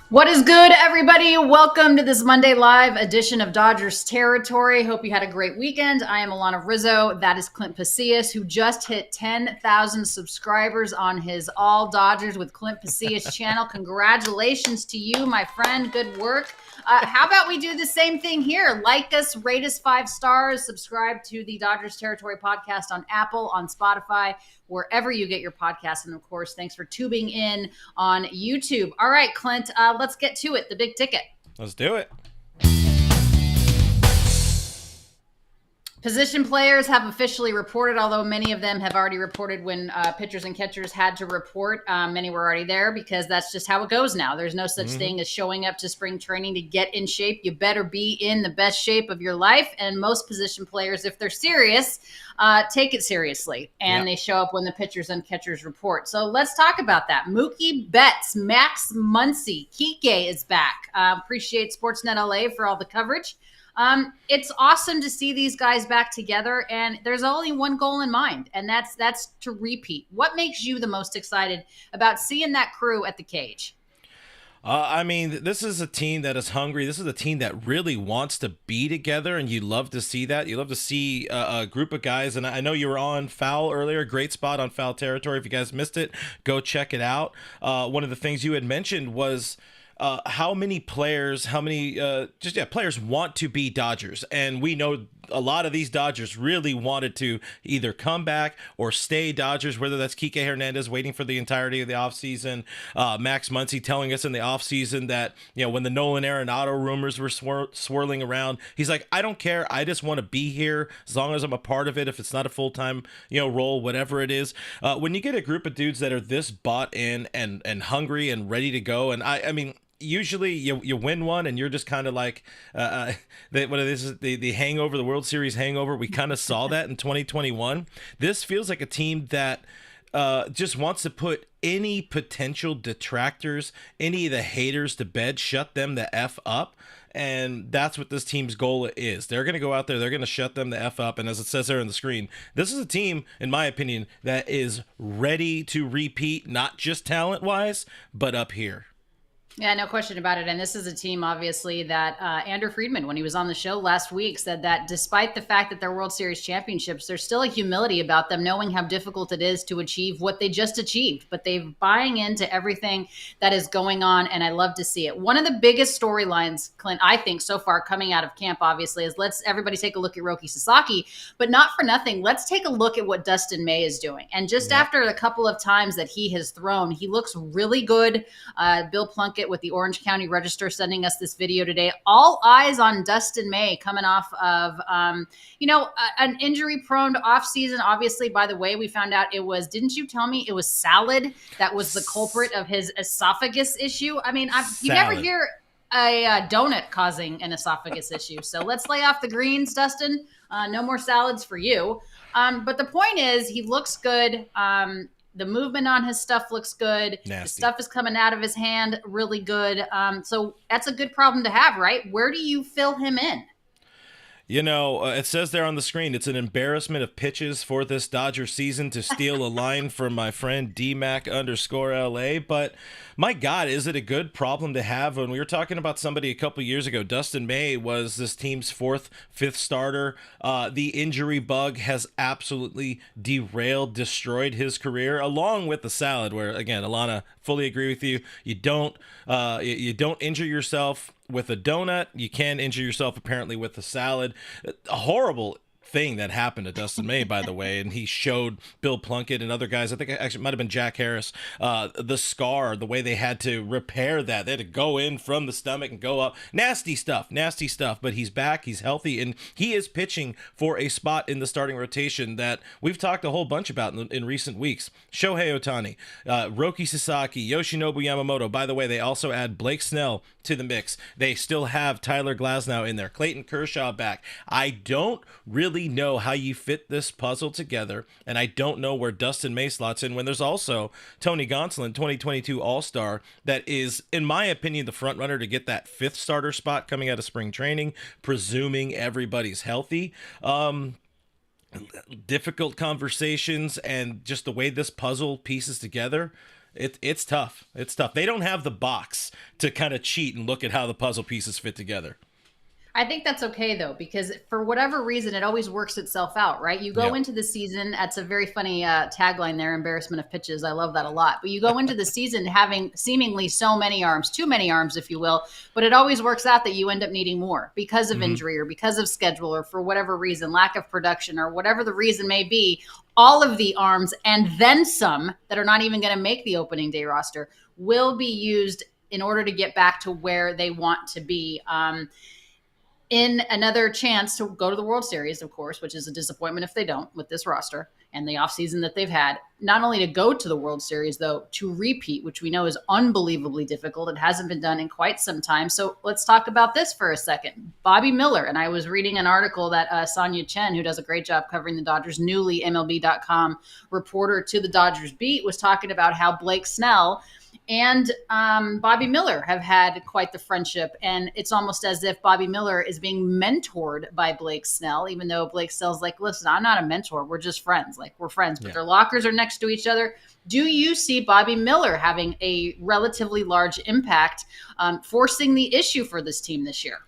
What is good, everybody? Welcome to this Monday Live edition of Dodgers Territory. Hope you had a great weekend. I am Alanna Rizzo. That is Clint Pasillas, who just hit 10,000 subscribers on his All Dodgers with Clint Pasillas channel. Congratulations to you, my friend. Good work. How about we do the same thing here? Like us, rate us 5 stars, subscribe to the Dodgers Territory podcast on Apple, on Spotify, wherever you get your podcasts. And of course, thanks for tuning in on YouTube. All right, Clint, let's get to it. The big ticket. Let's do it. Position players have officially reported, although many of them have already reported when pitchers and catchers had to report. Many were already there because that's just how it goes now. There's no such thing as showing up to spring training to get in shape. You better be in the best shape of your life. And most position players, if they're serious, take it seriously. And they show up when the pitchers and catchers report. So let's talk about that. Mookie Betts, Max Muncy, Kike is back. Appreciate Sportsnet LA for all the coverage. It's awesome to see these guys back together, and there's only one goal in mind, and that's to repeat. What makes you the most excited about seeing that crew at the cage? I mean, this is a team that is hungry. This is a team that really wants to be together, and you love to see that. You love to see a group of guys, and I know you were on Foul earlier. Great spot on Foul Territory. If you guys missed it, go check it out. One of the things you had mentioned was how many players, players want to be Dodgers. And we know a lot of these Dodgers really wanted to either come back or stay Dodgers, whether that's Kike Hernandez waiting for the entirety of the offseason, Max Muncy telling us in the offseason that, when the Nolan Arenado rumors were swirling around, he's like, I don't care. I just want to be here as long as I'm a part of it. If it's not a full-time, role, whatever it is. When you get a group of dudes that are this bought in and hungry and ready to go, and I mean, usually you win one and you're just kind of like the hangover, the World Series hangover. We kind of saw that in 2021. This feels like a team that just wants to put any potential detractors, any of the haters to bed, shut them the F up. And that's what this team's goal is. They're going to go out there. They're going to shut them the F up. And as it says there on the screen, this is a team, in my opinion, that is ready to repeat, not just talent-wise, but up here. Yeah, no question about it. And this is a team, obviously, that Andrew Friedman, when he was on the show last week, said that despite the fact that they're World Series championships, there's still a humility about them, knowing how difficult it is to achieve what they just achieved. But they're buying into everything that is going on, and I love to see it. One of the biggest storylines, Clint, I think, so far coming out of camp, obviously, is let's everybody take a look at Roki Sasaki. But not for nothing, let's take a look at what Dustin May is doing. And just after a couple of times that he has thrown, he looks really good. Bill Plunkett with the Orange County Register sending us this video today. All eyes on Dustin May coming off of, an injury-prone offseason. Obviously, by the way, we found out it was, didn't you tell me it was salad that was the culprit of his esophagus issue? I mean, you never hear a donut causing an esophagus issue. So let's lay off the greens, Dustin. No more salads for you. But the point is, he looks good. The movement on his stuff looks good. Nasty. The stuff is coming out of his hand really good. So that's a good problem to have, right? Where do you fill him in? It says there on the screen, it's an embarrassment of pitches for this Dodger season, to steal a line from my friend DMac_LA. But my God, is it a good problem to have? When we were talking about somebody a couple years ago, Dustin May was this team's 4th, 5th starter. The injury bug has absolutely derailed, destroyed his career, along with the salad, where, again, Alanna, fully agree with you. You don't injure yourself with a donut. You can injure yourself apparently with a salad. A horrible thing that happened to Dustin May, by the way, and he showed Bill Plunkett and other guys, I think actually it might have been Jack Harris, the scar, the way they had to repair that. They had to go in from the stomach and go up. Nasty stuff, but he's back, he's healthy, and he is pitching for a spot in the starting rotation that we've talked a whole bunch about in recent weeks. Shohei Ohtani, Roki Sasaki, Yoshinobu Yamamoto. By the way, they also add Blake Snell to the mix. They still have Tyler Glasnow in there. Clayton Kershaw back. I don't really really know how you fit this puzzle together, and I don't know where Dustin May slots in when there's also Tony Gonsolin, 2022 All-Star, that is, in my opinion, the front runner to get that fifth starter spot coming out of spring training, presuming everybody's healthy. Difficult conversations, and just the way this puzzle pieces together, it's tough. It's tough. They don't have the box to kind of cheat and look at how the puzzle pieces fit together. I think that's okay though, because for whatever reason, it always works itself out, right? You go Yep. into the season. That's a very funny tagline there, embarrassment of pitches. I love that a lot. But you go into the season having seemingly so many arms, too many arms, if you will, but it always works out that you end up needing more because of injury or because of schedule or for whatever reason, lack of production or whatever the reason may be. All of the arms and then some that are not even going to make the opening day roster will be used in order to get back to where they want to be. In another chance to go to the World Series, of course, which is a disappointment if they don't with this roster and the offseason that they've had. Not only to go to the World Series, though, to repeat, which we know is unbelievably difficult. It hasn't been done in quite some time. So let's talk about this for a second. Bobby Miller, and I was reading an article that Sonia Chen, who does a great job covering the Dodgers, newly MLB.com reporter to the Dodgers beat, was talking about how Blake Snell and Bobby Miller have had quite the friendship. And it's almost as if Bobby Miller is being mentored by Blake Snell, even though Blake Snell's like, listen, I'm not a mentor. We're just friends. Like, we're friends, but their lockers are next to each other. Do you see Bobby Miller having a relatively large impact, forcing the issue for this team this year?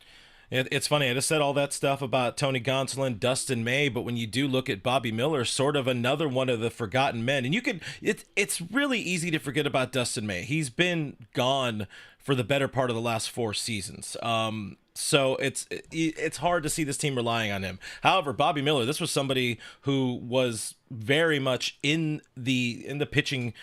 It's funny. I just said all that stuff about Tony Gonsolin, Dustin May, but when you do look at Bobby Miller, sort of another one of the forgotten men, and it's really easy to forget about Dustin May. He's been gone for the better part of the last 4 seasons. So it's hard to see this team relying on him. However, Bobby Miller, this was somebody who was very much in the pitching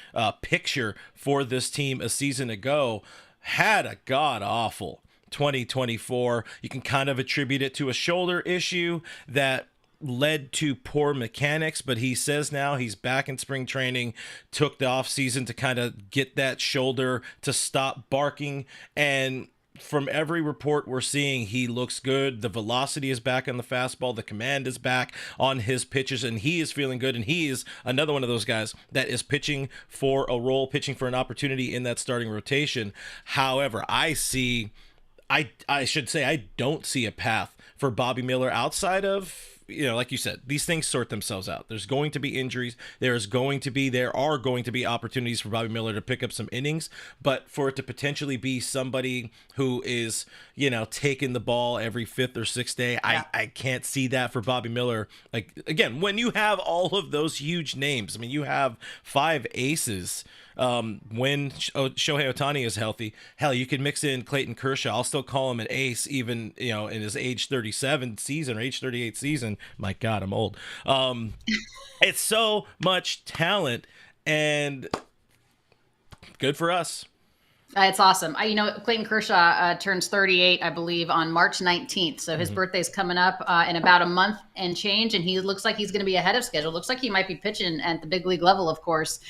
picture for this team a season ago, had a god awful 2024. You can kind of attribute it to a shoulder issue that led to poor mechanics, but he says now he's back in spring training, took the offseason to kind of get that shoulder to stop barking, and from every report we're seeing, he looks good. The velocity is back on the fastball. The command is back on his pitches, and he is feeling good. And he is another one of those guys that is pitching for a role, pitching for an opportunity in that starting rotation. However, I should say I don't see a path for Bobby Miller outside of, like you said, these things sort themselves out. There's going to be injuries. There are going to be opportunities for Bobby Miller to pick up some innings, but for it to potentially be somebody who is, taking the ball every 5th or 6th day, yeah. I can't see that for Bobby Miller. Like, again, when you have all of those huge names, I mean, you have 5 aces. When Shohei Ohtani is healthy, hell, you could mix in Clayton Kershaw. I'll still call him an ace, even in his age 37 season or age 38 season. My God, I'm old. It's so much talent, and good for us. It's awesome. Clayton Kershaw turns 38, I believe, on March 19th. So his birthday's coming up in about a month and change, and he looks like he's going to be ahead of schedule. Looks like he might be pitching at the big league level, of course,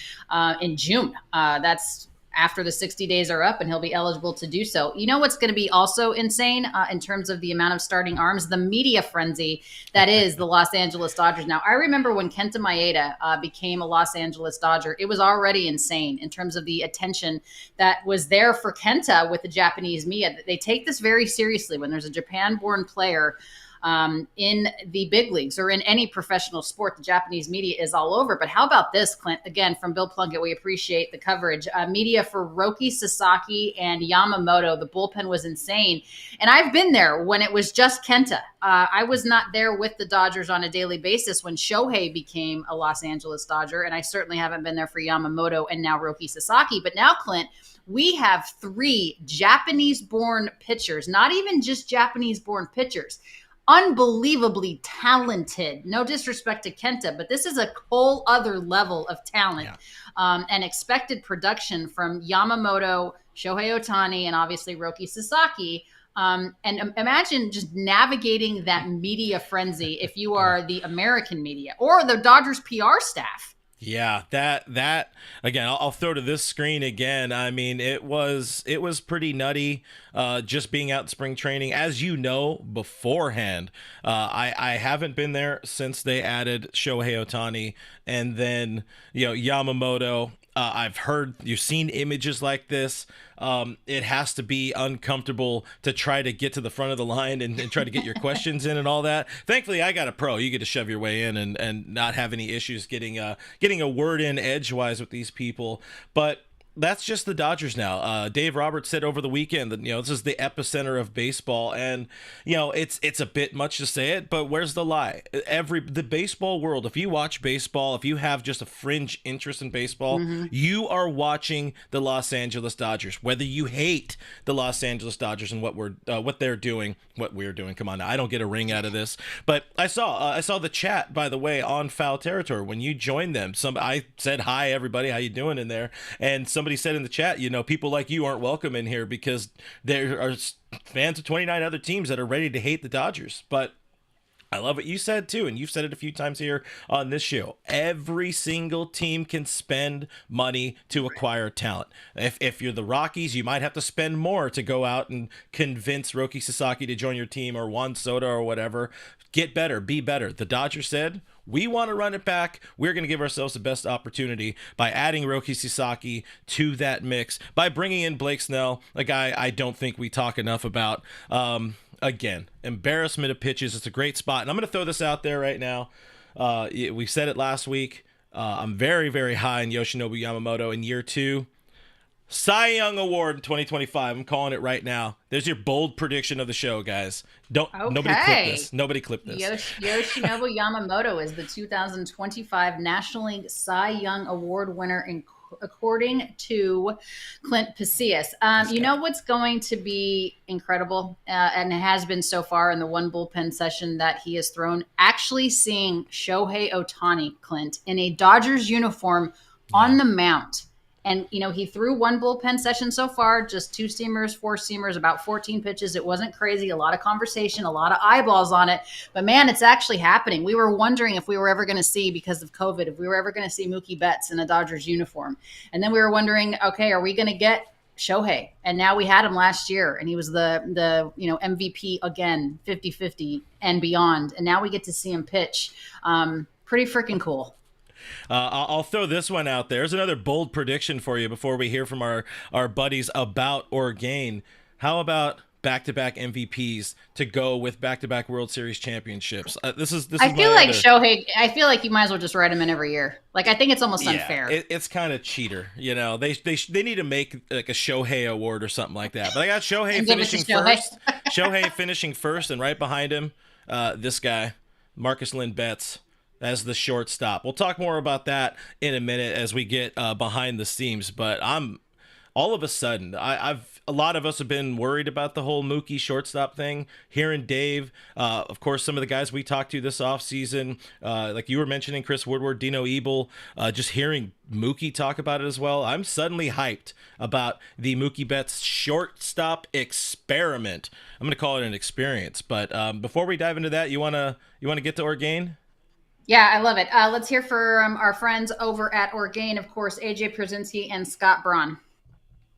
in June. That's after the 60 days are up, and he'll be eligible to do so. You know what's going to be also insane in terms of the amount of starting arms? The media frenzy that is the Los Angeles Dodgers. Now, I remember when Kenta Maeda became a Los Angeles Dodger, it was already insane in terms of the attention that was there for Kenta with the Japanese media. They take this very seriously when there's a Japan-born player in the big leagues or in any professional sport. The Japanese media is all over. But how about this, Clint? Again, from Bill Plunkett, we appreciate the coverage. Media for Roki, Sasaki, and Yamamoto. The bullpen was insane. And I've been there when it was just Kenta. I was not there with the Dodgers on a daily basis when Shohei became a Los Angeles Dodger. And I certainly haven't been there for Yamamoto and now Roki Sasaki. But now, Clint, we have 3 Japanese-born pitchers, not even just Japanese-born pitchers, unbelievably talented. No disrespect to Kenta, but this is a whole other level of talent and expected production from Yamamoto, Shohei Ohtani, and obviously Roki Sasaki. And imagine just navigating that media frenzy if you are the American media or the Dodgers PR staff. Yeah, that again. I'll throw to this screen again. I mean, it was pretty nutty. Just being out in spring training, as you know beforehand. I haven't been there since they added Shohei Ohtani, and then Yamamoto. You've seen images like this. It has to be uncomfortable to try to get to the front of the line and try to get your questions in and all that. Thankfully, I got a pro. You get to shove your way in and not have any issues getting a word in edgewise with these people. But that's just the Dodgers now. Dave Roberts said over the weekend that this is the epicenter of baseball, and it's a bit much to say it, but where's the lie? The baseball world, if you watch baseball, if you have just a fringe interest in baseball, you are watching the Los Angeles Dodgers. Whether you hate the Los Angeles Dodgers and what we're doing. Come on, now, I don't get a ring out of this, but I saw the chat, by the way, on Foul Territory when you joined them. I said hi everybody, how you doing in there, and somebody said in the chat, people like you aren't welcome in here because there are fans of 29 other teams that are ready to hate the Dodgers. But I love what you said too, and you've said it a few times here on this show. Every single team can spend money to acquire talent. If you're the Rockies, you might have to spend more to go out and convince Roki Sasaki to join your team, or Juan Soto or whatever. Get better, be better. The Dodgers said, we want to run it back. We're going to give ourselves the best opportunity by adding Roki Sasaki to that mix, by bringing in Blake Snell, a guy I don't think we talk enough about. Again, embarrassment of pitches. It's a great spot. And I'm going to throw this out there right now. We said it last week. I'm very, very high in Yoshinobu Yamamoto in year 2. Cy Young Award in 2025. I'm calling it right now. There's your bold prediction of the show, guys. Nobody clip this. Nobody clip this. Yoshinobu Yamamoto is the 2025 National League Cy Young Award winner, according to Clint Pasillas. You know what's going to be incredible, and it has been so far in the one bullpen session that he has thrown? Actually seeing Shohei Ohtani, Clint, in a Dodgers uniform on the mound. And, he threw one bullpen session so far, just 2 seamers, 4 seamers, about 14 pitches. It wasn't crazy. A lot of conversation, a lot of eyeballs on it. But, man, it's actually happening. We were wondering if we were ever going to see, because of COVID, if we were ever going to see Mookie Betts in a Dodgers uniform. And then we were wondering, okay, are we going to get Shohei? And now we had him last year, and he was the MVP again, 50-50 and beyond. And now we get to see him pitch. Pretty freaking cool. I'll throw this one out there. There's another bold prediction for you before we hear from our buddies about Orgain. How about back-to-back MVPs to go with back-to-back World Series championships? This is Shohei. I feel like you might as well just write him in every year. Like, I think it's almost unfair. It's kind of cheater. They need to make like a Shohei award or something like that. But I got Shohei finishing first. Shohei finishing first, and right behind him, this guy, Marcus Lynn Betts, as the shortstop. We'll talk more about that in a minute as we get behind the scenes. But all of a sudden, a lot of us have been worried about the whole Mookie shortstop thing. Hearing Dave, of course, some of the guys we talked to this offseason, like you were mentioning, Chris Woodward, Dino Ebel, just hearing Mookie talk about it as well. I'm suddenly hyped about the Mookie Betts shortstop experiment. I'm going to call it an experience. But before we dive into that, you want to get to Orgain? Yeah, I love it. Let's hear from our friends over at Orgain, of course, AJ Przinsky and Scott Braun.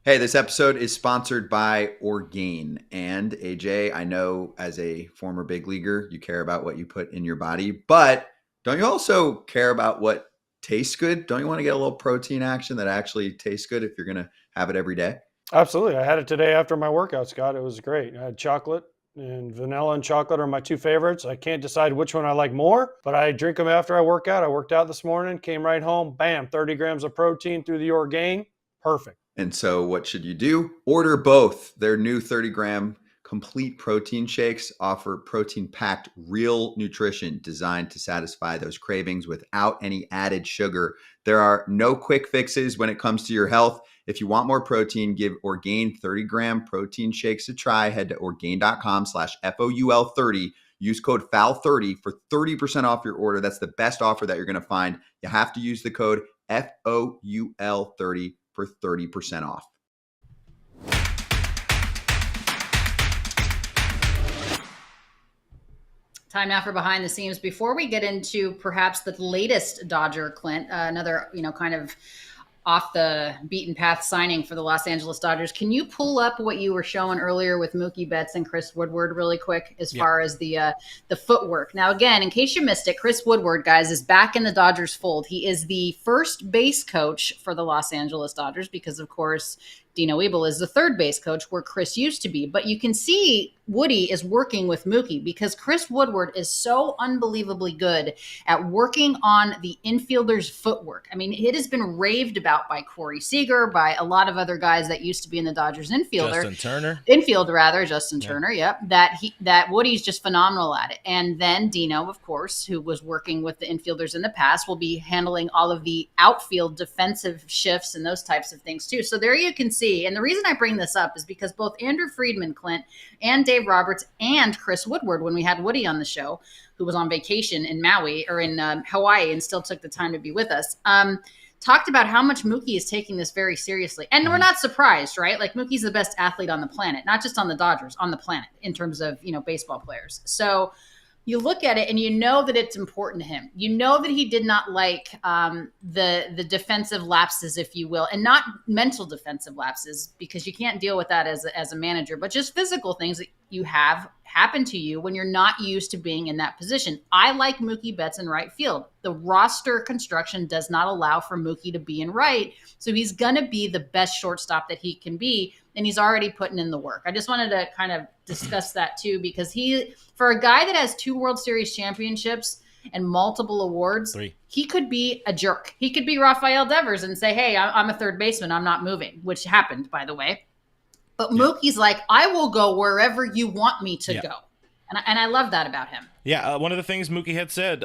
Hey, this episode is sponsored by Orgain. And AJ, I know as a former big leaguer, you care about what you put in your body, but don't you also care about what tastes good? Don't you want to get a little protein action that actually tastes good if you're going to have it every day? Absolutely. I had it today after my workout, Scott. It was great. I had chocolate, and vanilla and chocolate are my 2 favorites. I can't decide which one I like more, but I drink them after I work out. I worked out this morning, came right home, bam, 30 grams of protein through the Orgain. Perfect. And so what should you do? Order both. Their new 30-gram complete protein shakes offer protein-packed real nutrition designed to satisfy those cravings without any added sugar. There are no quick fixes when it comes to your health. If you want more protein, give Orgain 30-gram protein shakes a try. Head to Orgain.com/FOUL30. Use code FOUL30 for 30% off your order. That's the best offer that you're going to find. You have to use the code FOUL30 for 30% off. Time now for behind the scenes. Before we get into perhaps the latest Dodger, Clint, another, kind of off the beaten path signing for the Los Angeles Dodgers. Can you pull up what you were showing earlier with Mookie Betts and Chris Woodward really quick as far as the footwork? Now, again, in case you missed it, Chris Woodward, guys, is back in the Dodgers fold. He is the first base coach for the Los Angeles Dodgers because, of course, Dino Ebel is the third base coach where Chris used to be. But you can see Woody is working with Mookie because Chris Woodward is so unbelievably good at working on the infielder's footwork. I mean, it has been raved about by Corey Seager, by a lot of other guys that used to be in the Dodgers Justin Turner, yep. That Woody's just phenomenal at it. And then Dino, of course, who was working with the infielders in the past, will be handling all of the outfield defensive shifts and those types of things too. So there you can see. And the reason I bring this up is because both Andrew Friedman, Clint, and Dave Roberts and Chris Woodward, when we had Woody on the show, who was on vacation in Maui or in Hawaii and still took the time to be with us, talked about how much Mookie is taking this very seriously. And we're not surprised, right? Like Mookie's the best athlete on the planet, not just on the Dodgers, on the planet in terms of, baseball players. So you look at it and you know that it's important to him. You know that he did not like the defensive lapses, if you will, and not mental defensive lapses, because you can't deal with that as a manager, but just physical things that you have happen to you when you're not used to being in that position. I like Mookie Betts in right field. The roster construction does not allow for Mookie to be in right, so he's going to be the best shortstop that he can be, and he's already putting in the work. I just wanted to kind of discuss that too, because for a guy that has 2 World Series championships and multiple awards, 3. He could be a jerk. He could be Rafael Devers and say, hey, I'm a third baseman, I'm not moving, which happened, by the way. But Mookie's like, I will go wherever you want me to go. And I love that about him. Yeah, one of the things Mookie had said,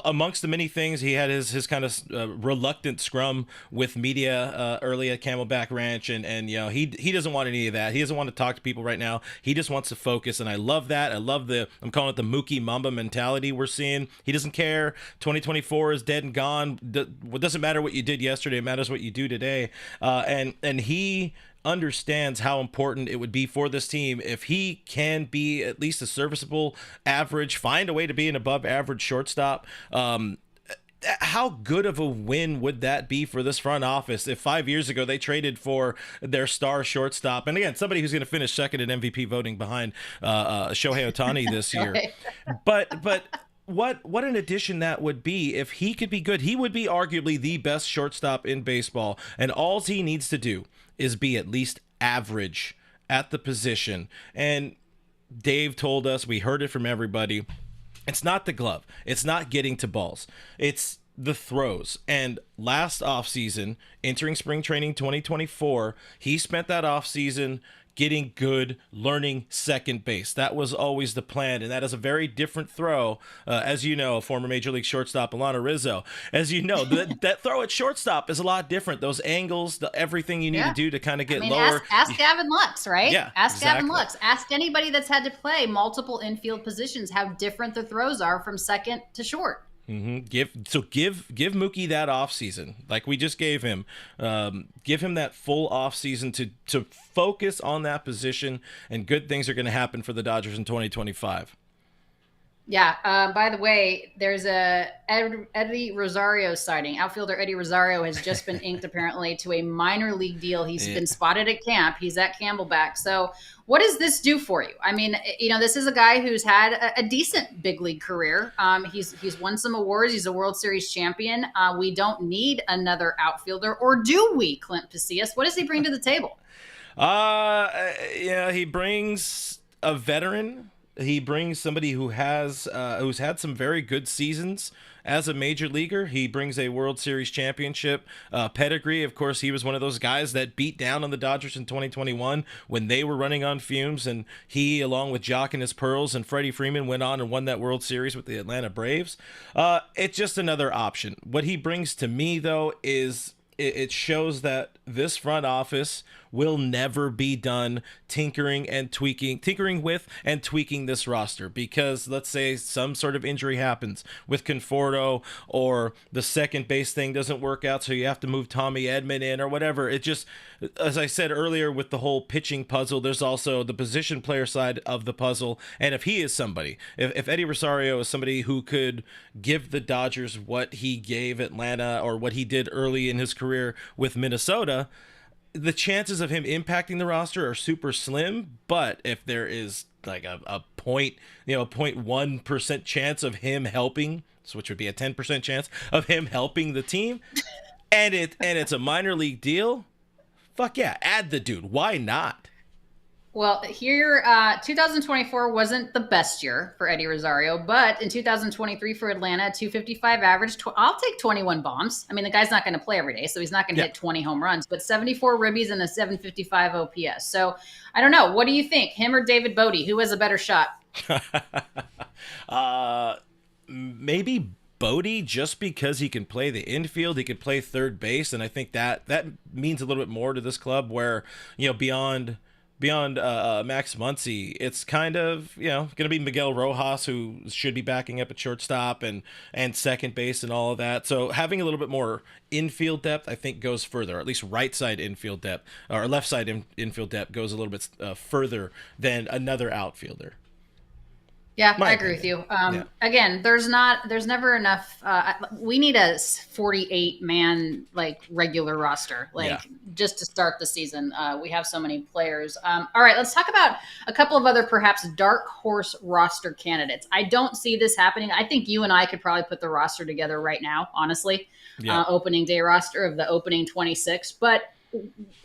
amongst the many things, he had his kind of reluctant scrum with media early at Camelback Ranch, and he doesn't want any of that. He doesn't want to talk to people right now. He just wants to focus, and I love that. I love I'm calling it the Mookie Mamba mentality we're seeing. He doesn't care. 2024 is dead and gone. It doesn't matter what you did yesterday. It matters what you do today. And he understands how important it would be for this team if he can be at least a serviceable average, find a way to be an above average shortstop. How good of a win would that be for this front office if 5 years ago they traded for their star shortstop? And again, somebody who's going to finish second in MVP voting behind Shohei Ohtani this year. But what an addition that would be if he could be good. He would be arguably the best shortstop in baseball, and all he needs to do is be at least average at the position. And Dave told us, we heard it from everybody, it's not the glove, it's not getting to balls, it's the throws. And last offseason, entering spring training 2024, he spent that offseason getting good, learning second base. That was always the plan, and that is a very different throw. As you know, former Major League shortstop Alanna Rizzo, as you know, that throw at shortstop is a lot different. Those angles, everything you need to do to kind of get lower. Ask Gavin Lux, right? Yeah, ask exactly. Gavin Lux. Ask anybody that's had to play multiple infield positions how different the throws are from second to short. Mm-hmm. Give Mookie that offseason like we just gave him. Give him that full offseason to focus on that position, and good things are going to happen for the Dodgers in 2025. Yeah. By the way, there's a Eddie Rosario sighting. Outfielder Eddie Rosario has just been inked apparently to a minor league deal. He's been spotted at camp. He's at Camelback. So what does this do for you? I mean, this is a guy who's had a decent big league career. He's won some awards. He's a World Series champion. We don't need another outfielder, or do we, Clint Pasillas? What does he bring to the table? He brings a veteran. He brings somebody who has who's had some very good seasons as a major leaguer. He brings a World Series championship pedigree. Of course, he was one of those guys that beat down on the Dodgers in 2021 when they were running on fumes, and he, along with Jock and his Pearls and Freddie Freeman, went on and won that World Series with the Atlanta Braves. It's just another option. What he brings to me, though, is it shows that this front office will never be done tinkering with and tweaking this roster, because let's say some sort of injury happens with Conforto, or the second base thing doesn't work out, so you have to move Tommy Edman in or whatever. It just, as I said earlier with the whole pitching puzzle, there's also the position player side of the puzzle. And if he is somebody, if Eddie Rosario is somebody who could give the Dodgers what he gave Atlanta, or what he did early in his career with Minnesota, the chances of him impacting the roster are super slim. But if there is like a 0.1% chance of him helping, so which would be a 10% chance of him helping the team, and it's a minor league deal, fuck yeah, add the dude. Why not? Well, here, 2024 wasn't the best year for Eddie Rosario, but in 2023 for Atlanta, 255 average, I'll take 21 bombs. I mean, the guy's not going to play every day, so he's not going to hit 20 home runs, but 74 ribbies and a 755 OPS. So I don't know. What do you think? Him or David Bodie? Who has a better shot? Maybe Bodie, just because he can play the infield, he can play third base, and I think that means a little bit more to this club, where, beyond Max Muncy, it's kind of, going to be Miguel Rojas, who should be backing up at shortstop and second base and all of that. So having a little bit more infield depth, I think, goes further, or at least right side infield depth, or left side infield depth goes a little bit further than another outfielder. Yeah, I agree with you. Again, there's never enough. We need a 48-man regular roster, just to start the season. We have so many players. All right, let's talk about a couple of other perhaps dark horse roster candidates. I don't see this happening. I think you and I could probably put the roster together right now, honestly. Opening day roster of the opening 26. But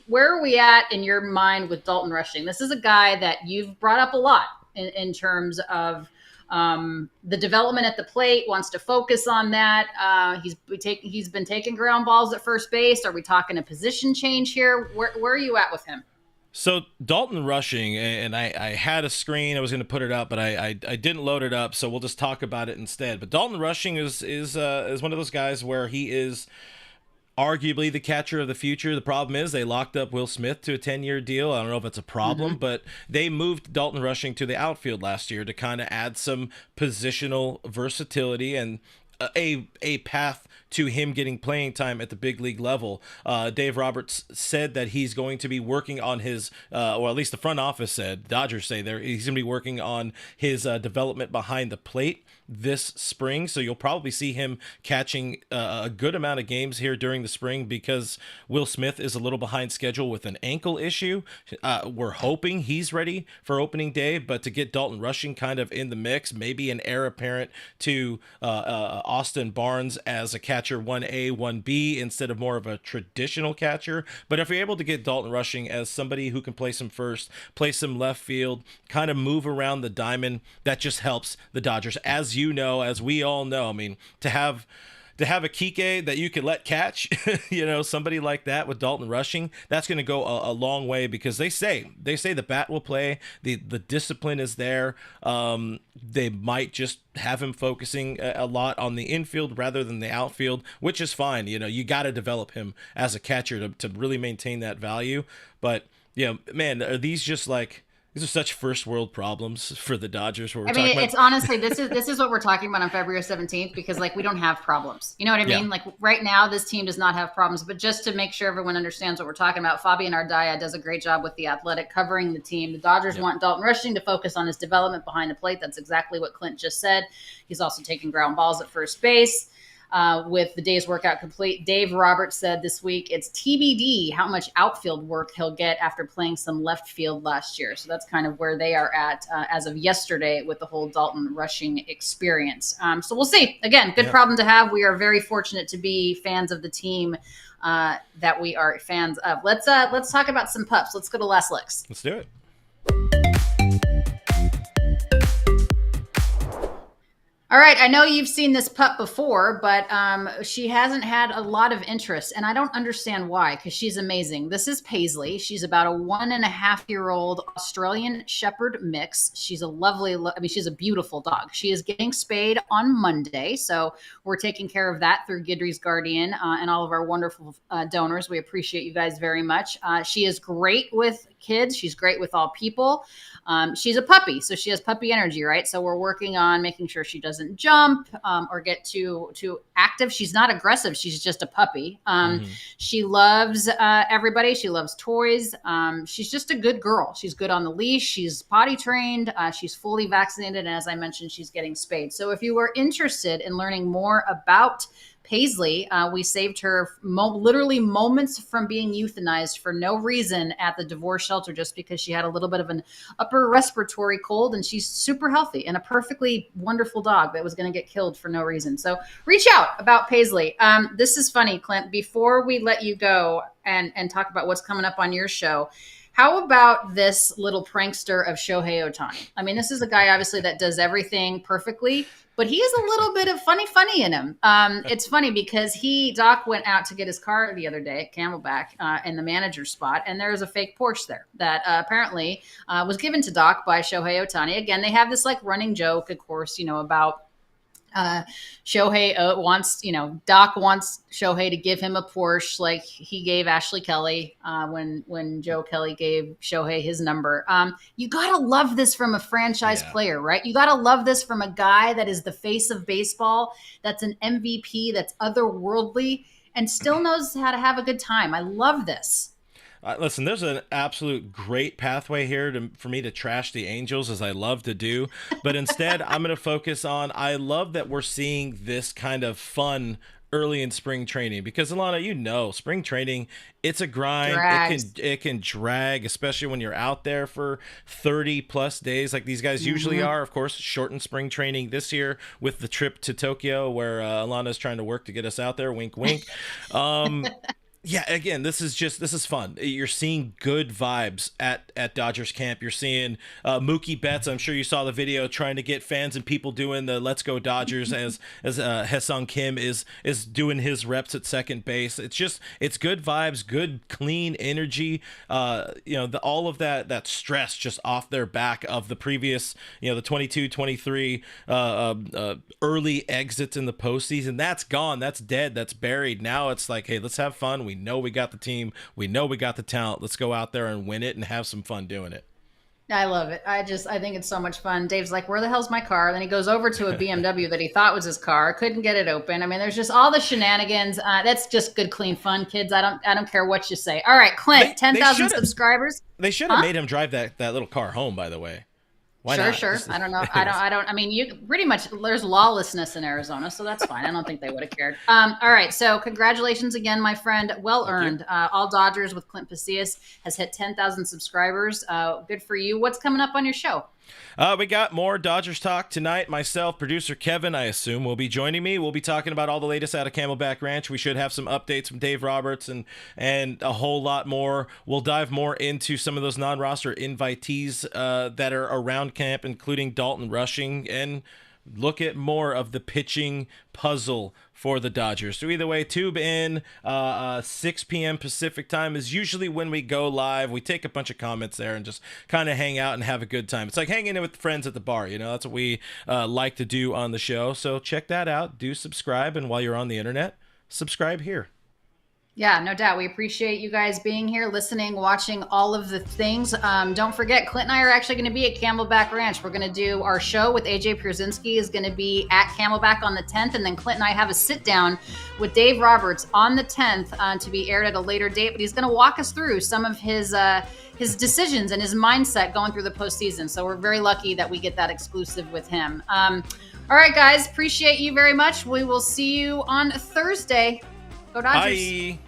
where are we at in your mind with Dalton Rushing? This is a guy that you've brought up a lot in terms of the development at the plate, wants to focus on that. He's been taking ground balls at first base. Are we talking a position change here? Where are you at with him? So Dalton Rushing, and I had a screen, I was going to put it up, but I didn't load it up, so we'll just talk about it instead. But Dalton Rushing is one of those guys where he is arguably the catcher of the future. The problem is they locked up Will Smith to a 10-year deal. I don't know if it's a problem, but they moved Dalton Rushing to the outfield last year to kind of add some positional versatility and a path to him getting playing time at the big league level. Dave Roberts said that he's going to be working on his, or at least the front office said, Dodgers say he's going to be working on his development behind the plate this spring. So you'll probably see him catching a good amount of games here during the spring, because Will Smith is a little behind schedule with an ankle issue. We're hoping he's ready for opening day, but to get Dalton Rushing kind of in the mix, maybe an heir apparent to Austin Barnes as a catcher 1A, 1B instead of more of a traditional catcher. But if you're able to get Dalton Rushing as somebody who can play some first, play some left field, kind of move around the diamond, that just helps the Dodgers. As we all know, I mean, to have a Kike that you could let catch, somebody like that with Dalton Rushing, that's going to go a long way, because they say the bat will play, the discipline is there. They might just have him focusing a lot on the infield rather than the outfield, which is fine. You got to develop him as a catcher to really maintain that value. But man, are these just these are such first world problems for the Dodgers. It's honestly, this is what we're talking about on February 17th, because we don't have problems. You know what I mean? Yeah. Right now, this team does not have problems. But just to make sure everyone understands what we're talking about, Fabian Ardaya does a great job with The Athletic covering the team. The Dodgers want Dalton Rushing to focus on his development behind the plate. That's exactly what Clint just said. He's also taking ground balls at first base. With the day's workout complete, Dave Roberts said this week it's TBD how much outfield work he'll get after playing some left field last year. So that's kind of where they are at as of yesterday with the whole Dalton Rushing experience. So we'll see. Again, good problem to have. We are very fortunate to be fans of the team that we are fans of. Let's talk about some pups. Let's go to Last Licks. Let's do it. All right, I know you've seen this pup before, but she hasn't had a lot of interest, and I don't understand why, because she's amazing. This is Paisley. She's about a 1.5-year-old Australian Shepherd mix. She's a lovely, I mean, she's a beautiful dog. She is getting spayed on Monday, so we're taking care of that through Guidry's Guardian and all of our wonderful donors. We appreciate you guys very much. She is great with kids. She's great with all people. She's a puppy, so she has puppy energy, right? So we're working on making sure she doesn't jump or get too active. She's not aggressive. She's just a puppy. She loves everybody. She loves toys. She's just a good girl. She's good on the leash. She's potty trained. She's fully vaccinated. And as I mentioned, she's getting spayed. So if you are interested in learning more about Paisley, we saved her literally moments from being euthanized for no reason at the divorce shelter just because she had a little bit of an upper respiratory cold, and she's super healthy and a perfectly wonderful dog that was going to get killed for no reason. So reach out about Paisley. This is funny, Clint. Before we let you go and talk about what's coming up on your show, how about this little prankster of Shohei Ohtani? I mean, this is a guy obviously that does everything perfectly, but he has a little bit of funny in him. It's funny because Doc went out to get his car the other day at Camelback in the manager's spot, and there was a fake Porsche there that apparently was given to Doc by Shohei Ohtani. Again, they have this like running joke, of course, about Shohei wants, Doc wants Shohei to give him a Porsche like he gave Ashley Kelly when Joe Kelly gave Shohei his number. You got to love this from a franchise player, right? You got to love this from a guy that is the face of baseball, that's an MVP, that's otherworldly, and still knows how to have a good time. I love this. Listen, there's an absolute great pathway here for me to trash the Angels, as I love to do. But instead, I'm going to focus on, I love that we're seeing this kind of fun early in spring training, because Alanna, spring training, it's a grind. It can drag, especially when you're out there for 30 plus days like these guys usually are. Of course, shortened spring training this year with the trip to Tokyo where Alanna's trying to work to get us out there. Wink, wink. Yeah, again, this is fun. You're seeing good vibes at Dodgers camp. You're seeing Mookie Betts. I'm sure you saw the video trying to get fans and people doing the "Let's Go Dodgers" as Haesung Kim is doing his reps at second base. It's good vibes, good clean energy. All of that stress just off their back of the previous, the 22, 23 early exits in the postseason. That's gone. That's dead. That's buried. Now it's like, hey, let's have fun. We know we got the team. We know we got the talent. Let's go out there and win it and have some fun doing it. I love it. I think it's so much fun. Dave's like, where the hell's my car? Then he goes over to a BMW that he thought was his car, couldn't get it open. I mean, there's just all the shenanigans. That's just good, clean fun, kids. I don't care what you say. All right, Clint, 10,000 subscribers. They should have made him drive that little car home, by the way. Sure. I don't know. I mean, you pretty much, there's lawlessness in Arizona, so that's fine. I don't think they would have cared. All right. So congratulations again, my friend. Well earned. All Dodgers with Clint Pasillas has hit 10,000 subscribers. Good for you. What's coming up on your show? We got more Dodgers talk tonight. Myself, producer Kevin, I assume, will be joining me. We'll be talking about all the latest out of Camelback Ranch. We should have some updates from Dave Roberts and a whole lot more. We'll dive more into some of those non-roster invitees that are around camp, including Dalton Rushing, and look at more of the pitching puzzle for the Dodgers. So either way, tube in. 6 p.m. Pacific time is usually when we go live. We take a bunch of comments there and just kind of hang out and have a good time. It's like hanging in with friends at the bar. That's what we like to do on the show. So check that out. Do subscribe. And while you're on the internet, subscribe here. Yeah, no doubt. We appreciate you guys being here, listening, watching all of the things. Don't forget, Clint and I are actually going to be at Camelback Ranch. We're going to do our show with AJ Pierzynski is going to be at Camelback on the 10th. And then Clint and I have a sit down with Dave Roberts on the 10th to be aired at a later date. But he's going to walk us through some of his decisions and his mindset going through the postseason. So we're very lucky that we get that exclusive with him. All right, guys. Appreciate you very much. We will see you on Thursday. Go Dodgers. Bye.